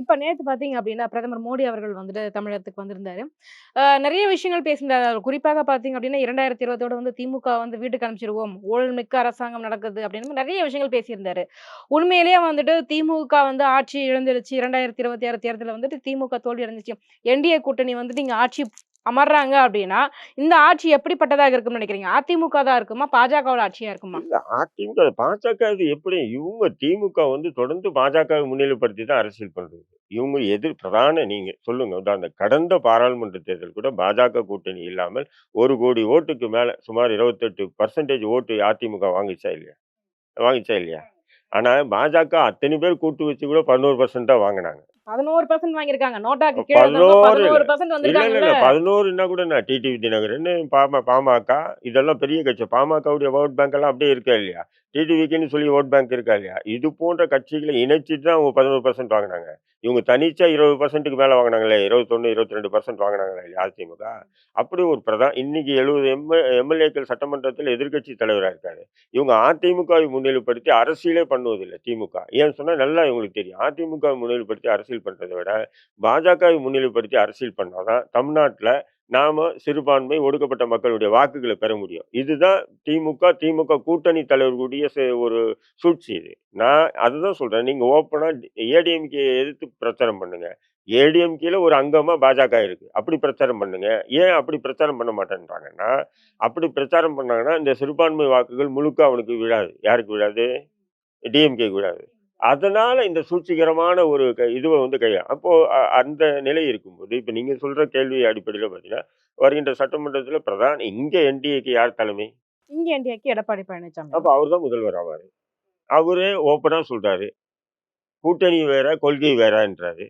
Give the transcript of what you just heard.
இப்ப நேத்து பார்த்தீங்க அப்டின்னா, பிரதமர் மோடி அவர்கள் வந்துட்டு தமிழகத்துக்கு வந்திருந்தாரு. நெறைய விஷயங்கள் பேசியிருந்தாரு. குறிப்பாக பார்த்தீங்க அப்டின்னா, 2020 வந்து திமுக வந்து வீட்டுக்கு அனுப்பிச்சுருவோம். ஊழல் மிக்க அரசாங்கம் நடக்குது அப்டின்னு நெறைய விஷயங்கள் பேசியிருந்தாரு. உண்மையிலேயே வந்துட்டு திமுக வந்து ஆட்சி இழந்துருச்சு. 2026 தேர்தல்ல வந்துட்டு திமுக தோல்வி அடைஞ்சுச்சு. என்டிஏ கூட்டணி வந்துட்டு இங்க ஆட்சி அமர்றாங்க அப்டின்னா, இந்த ஆட்சி எப்படிப்பட்டதாக இருக்கும்னு நெனைக்கிறீங்க? அதிமுக தான் இருக்குமா? பாஜகவோட ஆட்சியா இருக்குமா? இல்ல அதிமுக பாஜக இது எப்படி இவங்க திமுக வந்து தொடர்ந்து பாஜகவை முன்னிலைப்படுத்தி தான் அரசியல் பண்றது. இவங்க பிரதான நீங்க சொல்லுங்க. உதாரணம் கடந்த பாராளுமன்ற தேர்தல் கூட பாஜக கூட்டணி இல்லாமல் 1,00,00,000 ஓட்டுக்கு மேல சுமார் 28% ஓட்டு அதிமுக வாங்குச்சா இல்லையா? வாங்குச்சா இல்லையா? ஆனா பாஜக அத்தனை பேர் கூட்டு வச்சு கூட 11% தான் வாங்குனாங்க. 11% வாங்கியிருக்காங்க. நோட்டாக்கு கீழ இருந்தவங்க 11 இல்ல. 11% இல்ல. வந்திருக்காங்கல்ல. 11ன்னா கூட என்ன டிடிவி தினகரன், பாமக இதெல்லாம் பெரிய கட்சி. பாமகவுடைய வோட் பேங்க் எல்லாம் அப்படியே இருக்கா இல்லையா? டிடிவிக்குன்னு சொல்லி வோட் பேங்க் இருக்கா இல்லையா? இது போன்ற கட்சிகள இணைச்சுட்டு தான் அவங்க 11% வாங்குனாங்க. இவங்க தனிச்சா 20%க்கு மேல வாங்குனாங்களே. 21, 22% வாங்குனாங்களா இல்லையா அதிமுக? அப்படி ஒரு இன்னைக்கு 70 எம்எல்ஏக்கள் சட்டமன்றத்தில் எதிர்க்கட்சி தலைவரா இருக்காரு. இவங்க அதிமுகவை முன்னிலைப்படுத்தி அரசியலே பண்ணுவதில்ல திமுக. ஏன்னு சொன்னா நல்லா இவங்களுக்கு தெரியும். அதிமுகவை முன்னிலைப்படுத்தி அரசியல் பண்றத விட பாஜகவை முன்னிலைப்படுத்தி அரசியல் பண்ணாதான் தமிழ்நாட்டுல நாம சிறுபான்மை ஒடுக்கப்பட்ட மக்களுடைய வாக்குகளை பெற முடியும். இதுதான் திமுக கூட்டணி தலைவர்களுடைய ஒரு சூழ்ச்சி இது. நான் அதுதான் சொல்றேன். நீங்க ஓப்பனா ஏடிஎம்கே எதிர்த்து பிரச்சாரம் பண்ணுங்க. ஏடிஎம்கேல ஒரு அங்கமா பாஜக இருக்கு. அப்படி பிரச்சாரம் பண்ணுங்க. ஏன் அப்படி பிரச்சாரம் பண்ண மாட்டேன்றாங்கன்னா, அப்படி பிரச்சாரம் பண்ணாங்கன்னா இந்த சிறுபான்மை வாக்குகள் முழுக்க அவனுக்கு விழாது. யாருக்கு விழாது? டிஎம்கேக்கு விழாது. அதனால இந்த சூழ்ச்சிகரமான ஒரு இதுவ வந்து அப்போ அந்த நிலை இருக்கும்போது, இப்ப நீங்க சொல்ற கேள்வி அடிப்படையில பார்த்தீங்கன்னா, வருகின்ற சட்டமன்றத்தில இங்க என்டிஏக்கு யார் தலைமை? இங்க என்டிஏக்கு எடப்பாடி பழனிசாமி அப்ப தான். அவர் தான் முதல்வர் ஆவாரு. அவரே ஓப்பனா சொல்றாரு. கூட்டணி வேற, கொள்கை வேறன்றாரு.